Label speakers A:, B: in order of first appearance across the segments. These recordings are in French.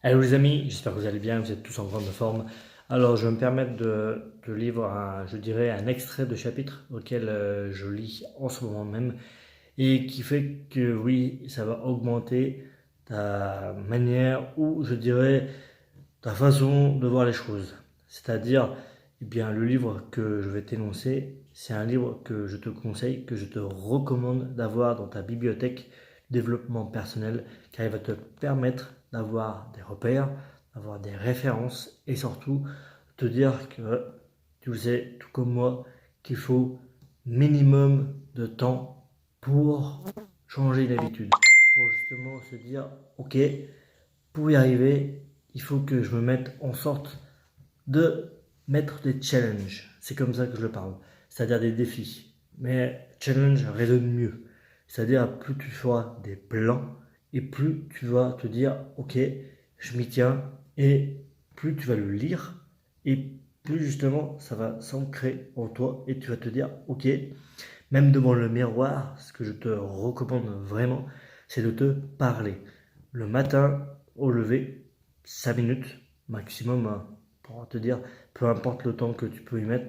A: Hello les amis, j'espère que vous allez bien, vous êtes tous en grande forme. Alors je vais me permettre de lire je dirais un extrait de chapitre auquel je lis en ce moment même et qui fait que oui, ça va augmenter ta manière ou je dirais ta façon de voir les choses. C'est-à-dire, eh bien, le livre que je vais t'énoncer, c'est un livre que je te conseille, que je te recommande d'avoir dans ta bibliothèque développement personnel, car il va te permettre d'avoir des repères, d'avoir des références et surtout te dire que tu sais, tout comme moi, qu'il faut minimum de temps pour changer d'habitude, pour justement se dire, ok, pour y arriver, il faut que je me mette en sorte de mettre des challenges. C'est comme ça que je le parle. C'est-à-dire des défis. Mais challenge résonne mieux. C'est-à-dire plus tu feras des plans et plus tu vas te dire ok, je m'y tiens et plus tu vas le lire et plus justement ça va s'ancrer en toi et tu vas te dire ok, même devant le miroir, ce que je te recommande vraiment, c'est de te parler. Le matin, au lever, 5 minutes maximum, hein, pour te dire, peu importe le temps que tu peux y mettre,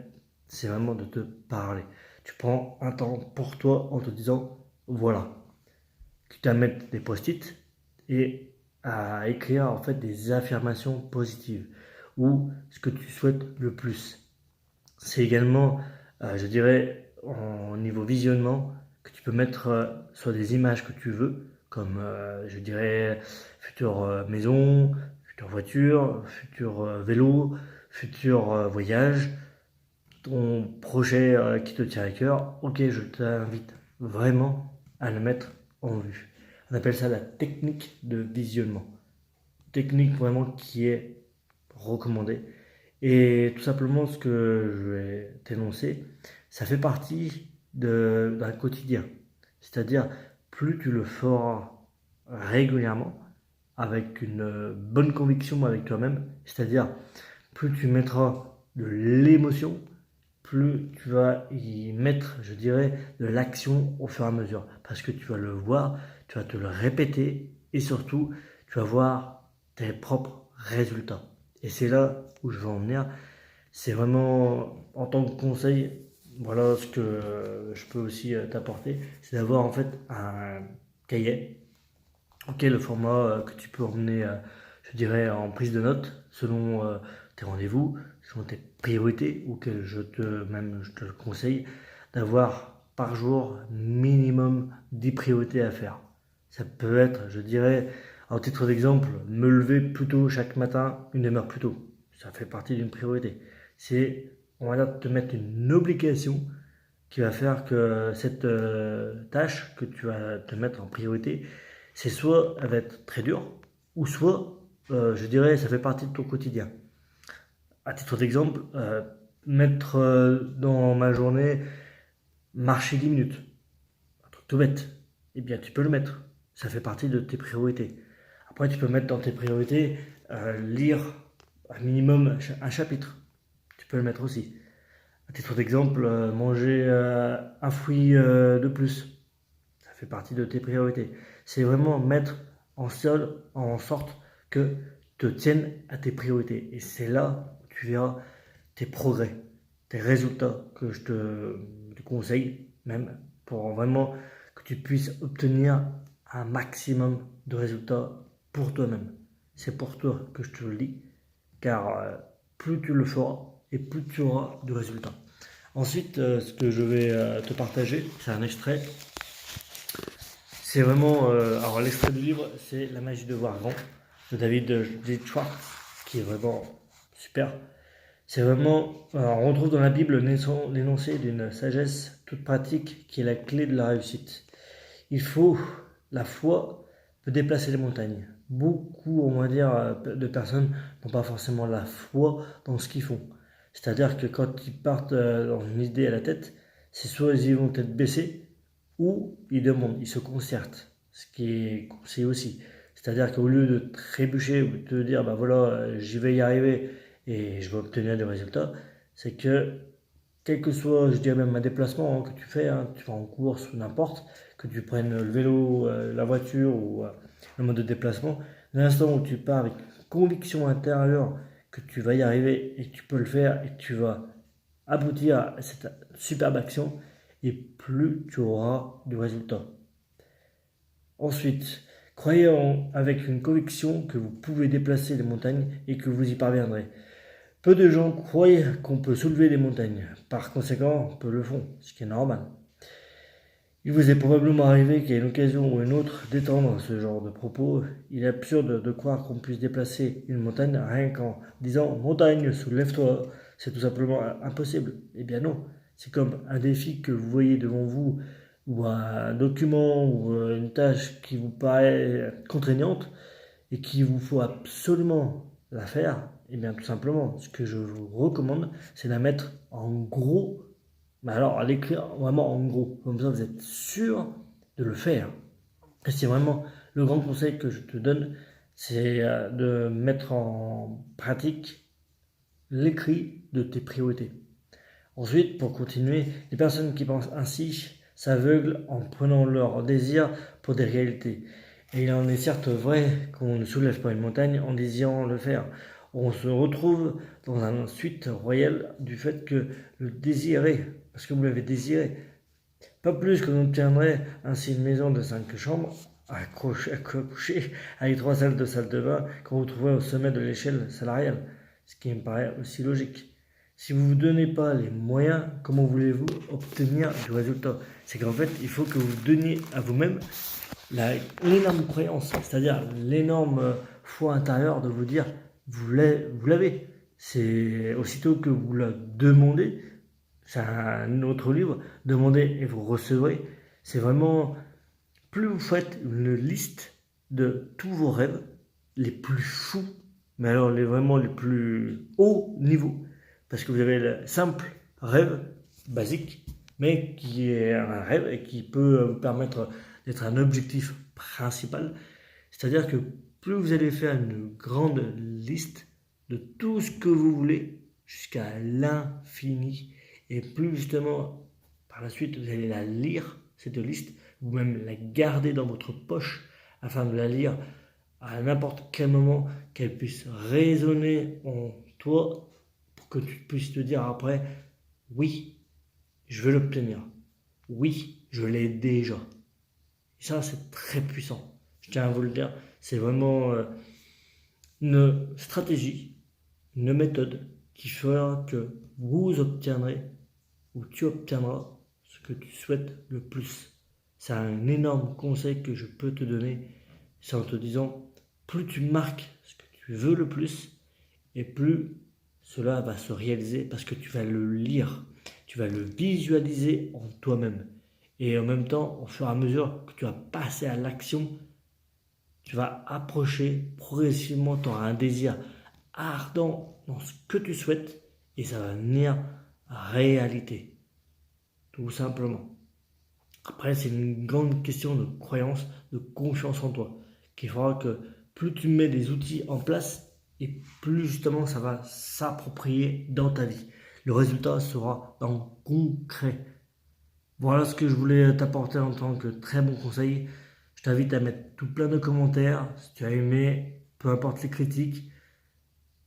A: c'est vraiment de te parler. Tu prends un temps pour toi en te disant, voilà, tu t'as mettre des post-it et à écrire en fait des affirmations positives ou ce que tu souhaites le plus. C'est également, je dirais, au niveau visionnement, que tu peux mettre soit des images que tu veux, comme je dirais future maison, future voiture, futur vélo, futur voyage, ton projet qui te tient à cœur. Ok, je t'invite vraiment à le mettre en vue. On appelle ça la technique de visionnement. Technique vraiment qui est recommandée. Et tout simplement, ce que je vais t'énoncer, ça fait partie d'un quotidien. C'est-à-dire, plus tu le feras régulièrement, avec une bonne conviction avec toi-même, c'est-à-dire, plus tu mettras de l'émotion, plus tu vas y mettre, je dirais, de l'action au fur et à mesure. Parce que tu vas le voir, tu vas te le répéter et surtout, tu vas voir tes propres résultats. Et c'est là où je veux en venir. C'est vraiment, en tant que conseil, voilà ce que je peux aussi t'apporter, c'est d'avoir en fait un cahier. Ok, le format que tu peux emmener, je dirais, en prise de notes selon tes rendez-vous, selon tes priorités, ou que je te le conseille d'avoir par jour minimum 10 priorités à faire. Ça peut être, je dirais, à titre d'exemple, me lever plus tôt chaque matin, une demi-heure plus tôt. Ça fait partie d'une priorité. C'est, on va dire, te mettre une obligation qui va faire que cette tâche que tu vas te mettre en priorité, c'est soit elle va être très dure, ou soit, je dirais, ça fait partie de ton quotidien. À titre d'exemple, mettre dans ma journée, marcher 10 minutes, un truc tout bête, eh bien tu peux le mettre. Ça fait partie de tes priorités. Après, tu peux mettre dans tes priorités, lire un minimum un chapitre. Tu peux le mettre aussi. À titre d'exemple, manger un fruit de plus. Ça fait partie de tes priorités. C'est vraiment mettre en sorte que te tiennent à tes priorités. Et c'est là où tu verras tes progrès, tes résultats que te conseille même pour vraiment que tu puisses obtenir un maximum de résultats pour toi-même. C'est pour toi que je te le dis, car plus tu le feras et plus tu auras de résultats. Ensuite, ce que je vais te partager, c'est un extrait. C'est vraiment. Alors, l'extrait du livre, c'est La magie de voir grand de David J. Schwartz, qui est vraiment super. C'est vraiment. On retrouve dans la Bible l'énoncé d'une sagesse toute pratique qui est la clé de la réussite. Il faut. La foi peut déplacer les montagnes. Beaucoup, on va dire, de personnes n'ont pas forcément la foi dans ce qu'ils font. C'est-à-dire que quand ils partent dans une idée à la tête, c'est soit ils vont tête baissée, ou ils demandent, ils se concertent, ce qui est conseillé aussi. C'est-à-dire qu'au lieu de trébucher ou de te dire, bah voilà, j'y vais y arriver et je vais obtenir des résultats, c'est que, quel que soit, je dirais même un déplacement que tu fais, hein, tu vas en course ou n'importe, que tu prennes le vélo, la voiture ou le mode de déplacement, l'instant où tu pars avec conviction intérieure que tu vas y arriver et que tu peux le faire et que tu vas aboutir à cette superbe action, et plus tu auras du résultat. Ensuite, croyez avec une conviction que vous pouvez déplacer les montagnes et que vous y parviendrez. Peu de gens croient qu'on peut soulever des montagnes, par conséquent, peu le font, ce qui est normal. Il vous est probablement arrivé qu'à une occasion ou une autre d'étendre ce genre de propos. Il est absurde de croire qu'on puisse déplacer une montagne rien qu'en disant « montagne, soulève-toi ». C'est tout simplement impossible. Eh bien non, c'est comme un défi que vous voyez devant vous, ou un document, ou une tâche qui vous paraît contraignante et qu'il vous faut absolument la faire. Eh bien tout simplement, ce que je vous recommande, c'est de la mettre en gros. Mais alors, à l'écrire vraiment en gros, comme ça vous êtes sûr de le faire. Et c'est vraiment le grand conseil que je te donne, c'est de mettre en pratique l'écrit de tes priorités. Ensuite, pour continuer, les personnes qui pensent ainsi s'aveuglent en prenant leur désir pour des réalités. Et il en est certes vrai qu'on ne soulève pas une montagne en désirant le faire. On se retrouve dans un suite royal du fait que le désirer, parce que vous l'avez désiré. Pas plus qu'on obtiendrait ainsi une maison de 5 chambres, accrochée avec 3 salles de bain qu'on vous trouverez au sommet de l'échelle salariale, ce qui me paraît aussi logique. Si vous ne vous donnez pas les moyens, comment voulez-vous obtenir du résultat? C'est qu'en fait, il faut que vous donniez à vous-même l'énorme croyance, c'est-à-dire l'énorme foi intérieure de vous dire vous l'avez. C'est aussitôt que vous la demandez, c'est un autre livre, demandez et vous recevrez. C'est vraiment, plus vous faites une liste de tous vos rêves, les plus fous, mais alors vraiment les plus hauts niveaux, parce que vous avez le simple rêve basique, mais qui est un rêve et qui peut vous permettre d'être un objectif principal. C'est-à-dire que plus vous allez faire une grande liste de tout ce que vous voulez jusqu'à l'infini, et plus justement par la suite vous allez la lire, cette liste, ou même la garder dans votre poche afin de la lire à n'importe quel moment, qu'elle puisse résonner en toi pour que tu puisses te dire après oui, je veux l'obtenir, oui, je l'ai déjà. Et ça, c'est très puissant, je tiens à vous le dire. C'est vraiment une stratégie, une méthode qui fera que vous obtiendrez ou tu obtiendras ce que tu souhaites le plus. C'est un énorme conseil que je peux te donner. C'est en te disant, plus tu marques ce que tu veux le plus, et plus cela va se réaliser parce que tu vas le lire, tu vas le visualiser en toi-même. Et en même temps, au fur et à mesure que tu vas passer à l'action, tu vas approcher progressivement, tu auras un désir ardent dans ce que tu souhaites et ça va devenir réalité, tout simplement. Après, c'est une grande question de croyance, de confiance en toi, qui fera que plus tu mets des outils en place et plus justement ça va s'approprier dans ta vie. Le résultat sera dans le concret. Voilà ce que je voulais t'apporter en tant que très bon conseil. Je t'invite à mettre tout plein de commentaires si tu as aimé, peu importe les critiques,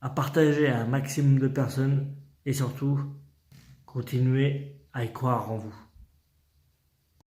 A: à partager à un maximum de personnes et surtout, continuez à y croire en vous.